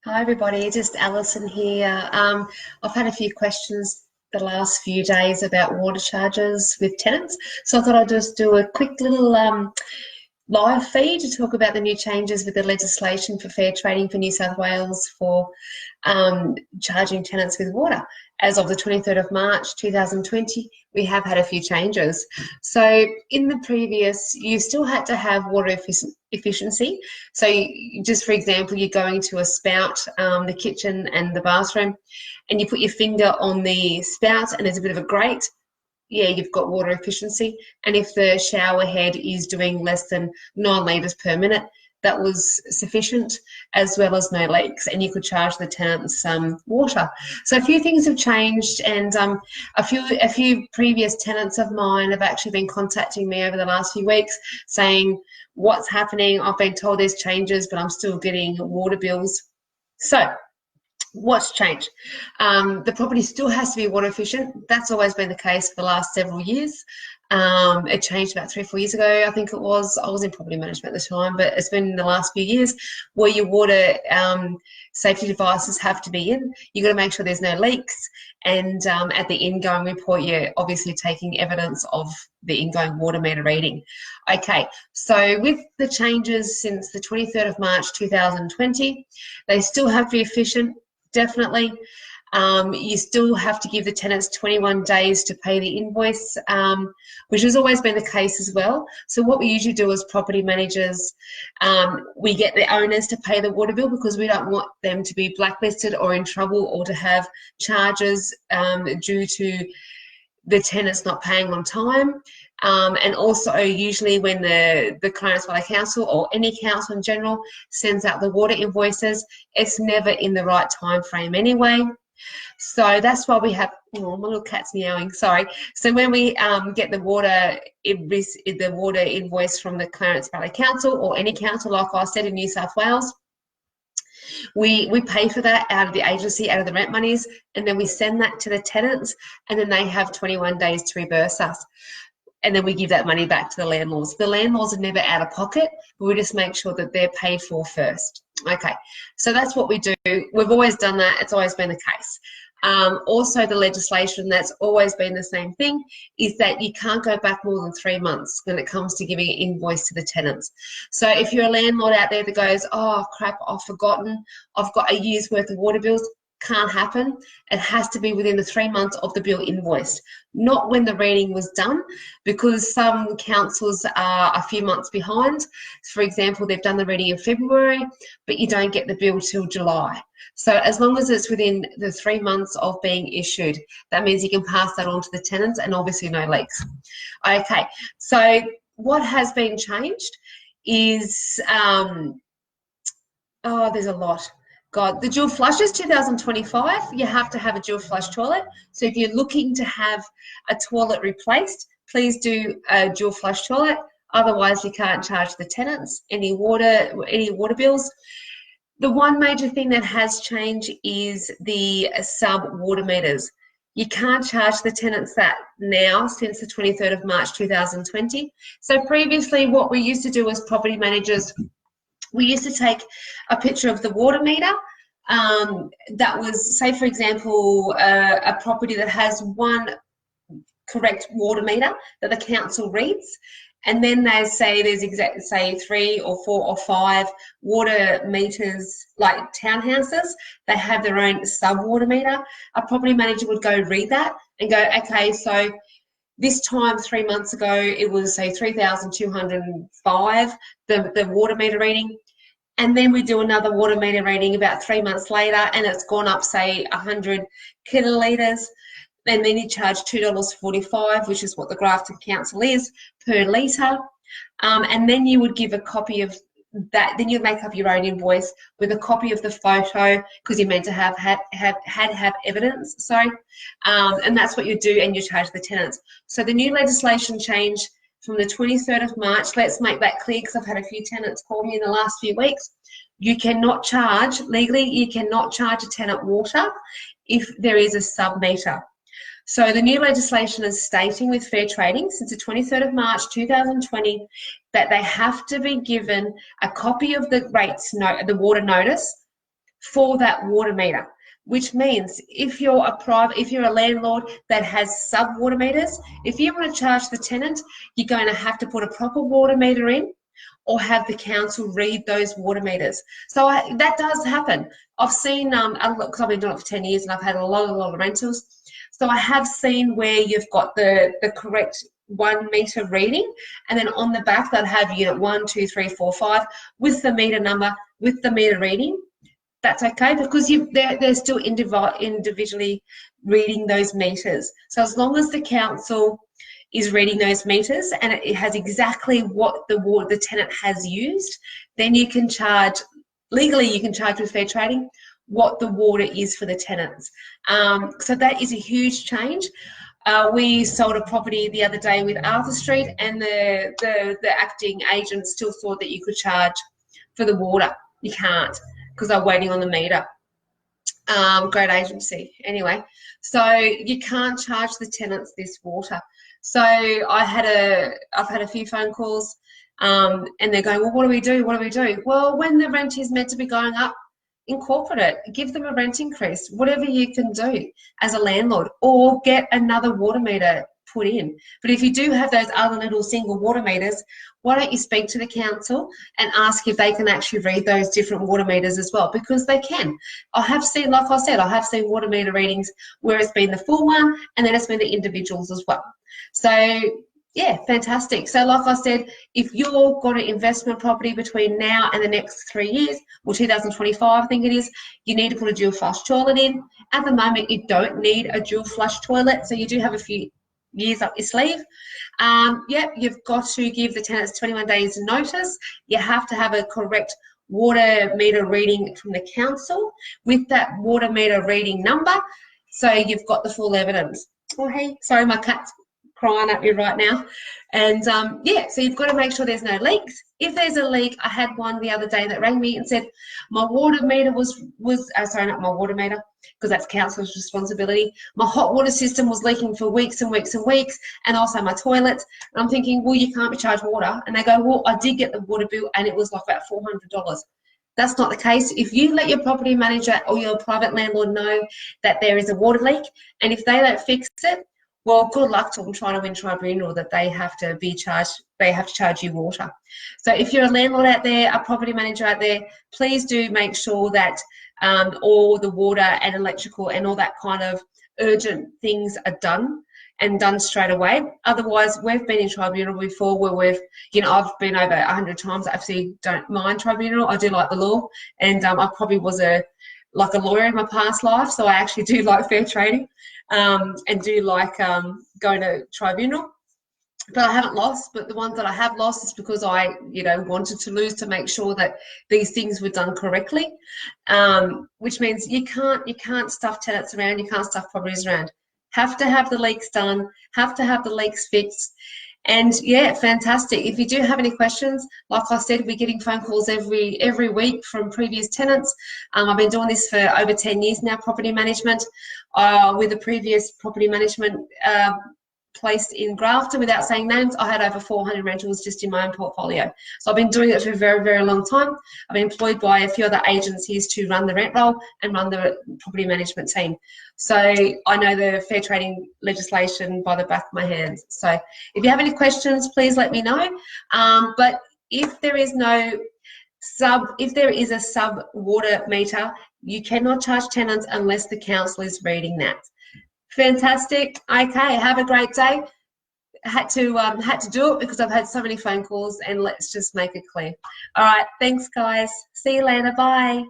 Hi everybody, just Alison here. I've had a few questions the last few days about water charges with tenants, so I thought I'd just do a quick little live feed to talk about the new changes with the legislation for fair trading for New South Wales for charging tenants with water. As of the 23rd of March 2020, we have had a few changes. So in the previous, you still had to have water efficiency. So just for example, you're going to a spout, the kitchen and the bathroom, and you put your finger on the spout and there's a bit of a grate. Yeah, you've got water efficiency. And if the shower head is doing less than 9 litres per minute, that was sufficient, as well as no leaks, and you could charge the tenants water. So a few things have changed, and a few previous tenants of mine have actually been contacting me over the last few weeks saying, what's happening? I've been told there's changes, but I'm still getting water bills. So what's changed? The property still has to be water efficient. That's always been the case for the last several years. It changed about 3 or 4 years ago, I think it was. I was in property management at the time, but it's been in the last few years where your water safety devices have to be in. You've got to make sure there's no leaks, and at the ingoing report, you're obviously taking evidence of the ingoing water meter reading. Okay, so with the changes since the 23rd of March 2020, they still have to be efficient. Definitely. You still have to give the tenants 21 days to pay the invoice, which has always been the case as well. So what we usually do as property managers, we get the owners to pay the water bill because we don't want them to be blacklisted or in trouble or to have charges due to the tenants not paying on time. And also usually when the Clarence Valley Council or any council in general sends out the water invoices, it's never in the right time frame anyway. So that's why we have, oh, my little cat's meowing, sorry. So when we get the water invoice from the Clarence Valley Council or any council, like I said, in New South Wales, we pay for that out of the agency, out of the rent monies, and then we send that to the tenants, and then they have 21 days to reimburse us. And then we give that money back to the landlords. The landlords are never out of pocket, but we just make sure that they're paid for first. Okay, so that's what we do. We've always done that. It's always been the case. Also, the legislation that's always been the same thing is that you can't go back more than 3 months when it comes to giving an invoice to the tenants. So if you're a landlord out there that goes, oh crap, I've forgotten, I've got a year's worth of water bills, can't happen. It has to be within the 3 months of the bill invoiced, not when the reading was done, because some councils are a few months behind. For example, they've done the reading in February, but you don't get the bill till July. So as long as it's within the 3 months of being issued, that means you can pass that on to the tenants, and obviously no leaks. Okay, so what has been changed is, there's a lot. God, the dual flushes, 2025, you have to have a dual flush toilet. So if you're looking to have a toilet replaced, please do a dual flush toilet. Otherwise, you can't charge the tenants any water bills. The one major thing that has changed is the sub water meters. You can't charge the tenants that now since the 23rd of March 2020. So previously, what we used to do as property managers, we used to take a picture of the water meter that was, say, for example, a property that has one correct water meter that the council reads, and then they say there's say 3 or 4 or 5 water meters, like townhouses. They have their own sub water meter. A property manager would go read that and go, okay, so this time 3 months ago, it was say 3,205, the water meter reading. And then we do another water meter reading about 3 months later, and it's gone up, say, 100 kilolitres. And then you charge $2.45, which is what the Grafton Council is, per litre. And then you would give a copy of that. Then you make up your own invoice with a copy of the photo, because you're meant to have evidence. Sorry, and that's what you do, and you charge the tenants. So the new legislation changed from the 23rd of March. Let's make that clear, because I've had a few tenants call me in the last few weeks. You cannot charge, legally, you cannot charge a tenant water if there is a sub meter. So the new legislation is stating with fair trading since the 23rd of March 2020 that they have to be given a copy of the rates note, the water notice, for that water meter. Which means if you're a landlord that has sub water meters, if you want to charge the tenant, you're going to have to put a proper water meter in, or have the council read those water meters. So that does happen. I've seen, because I've been doing it for 10 years and I've had a lot of rentals. So I have seen where you've got the correct 1 meter reading, and then on the back they'll have unit 1, 2, 3, 4, 5 with the meter number, with the meter reading. That's okay, because they're still individually reading those meters. So as long as the council is reading those meters and it has exactly what the tenant has used, then you can charge, legally you can charge with fair trading what the water is for the tenants. So that is a huge change. We sold a property the other day with Arthur Street, and the acting agent still thought that you could charge for the water. You can't, because they're waiting on the meter. Great agency. Anyway, so you can't charge the tenants this water. So I've had a few phone calls, and they're going, well, what do we do? What do we do? Well, when the rent is meant to be going up, incorporate it. Give them a rent increase, whatever you can do as a landlord, or get another water meter put in. But if you do have those other little single water meters, why don't you speak to the council and ask if they can actually read those different water meters as well, because they can. I have seen, like I said, I have seen water meter readings where it's been the full one and then it's been the individuals as well. So yeah, fantastic. So like I said, if you've got an investment property between now and the next 3 years, or 2025 I think it is, you need to put a dual flush toilet in. At the moment you don't need a dual flush toilet, so you do have a few years up your sleeve. You've got to give the tenants 21 days notice. You have to have a correct water meter reading from the council with that water meter reading number, so you've got the full evidence. Oh hey, sorry, my cat's crying at me right now. And so you've got to make sure there's no leaks. If there's a leak, I had one the other day that rang me and said my water meter sorry, not my water meter, because that's council's responsibility. My hot water system was leaking for weeks and weeks and weeks, and also my toilets. And I'm thinking, well, you can't be charged water. And they go, well, I did get the water bill and it was like about $400. That's not the case. If you let your property manager or your private landlord know that there is a water leak, and if they don't fix it, well, good luck to them trying to win tribunal that they have to charge you water. So if you're a landlord out there, a property manager out there, please do make sure that all the water and electrical and all that kind of urgent things are done, and done straight away. Otherwise, we've been in tribunal before where I've been over 100 times. I actually don't mind tribunal. I do like the law, and I probably was a lawyer in my past life, so I actually do like fair trading. And do like going to tribunal, but I haven't lost. But the ones that I have lost is because I wanted to lose to make sure that these things were done correctly, which means you can't stuff tenants around, you can't stuff properties around. Have to have the leaks done, have to have the leaks fixed. And yeah, fantastic. If you do have any questions, like I said, we're getting phone calls every week from previous tenants. I've been doing this for over 10 years now, property management, with a previous property management place in Grafton. Without saying names, I had over 400 rentals just in my own portfolio. So I've been doing it for a very, very long time. I've been employed by a few other agencies to run the rent roll and run the property management team. So I know the fair trading legislation by the back of my hands. So if you have any questions, please let me know. But if there is a sub water meter, you cannot charge tenants unless the council is reading that. Fantastic. Okay, have a great day. Had to do it because I've had so many phone calls, and let's just make it clear. All right, thanks guys. See you later. Bye.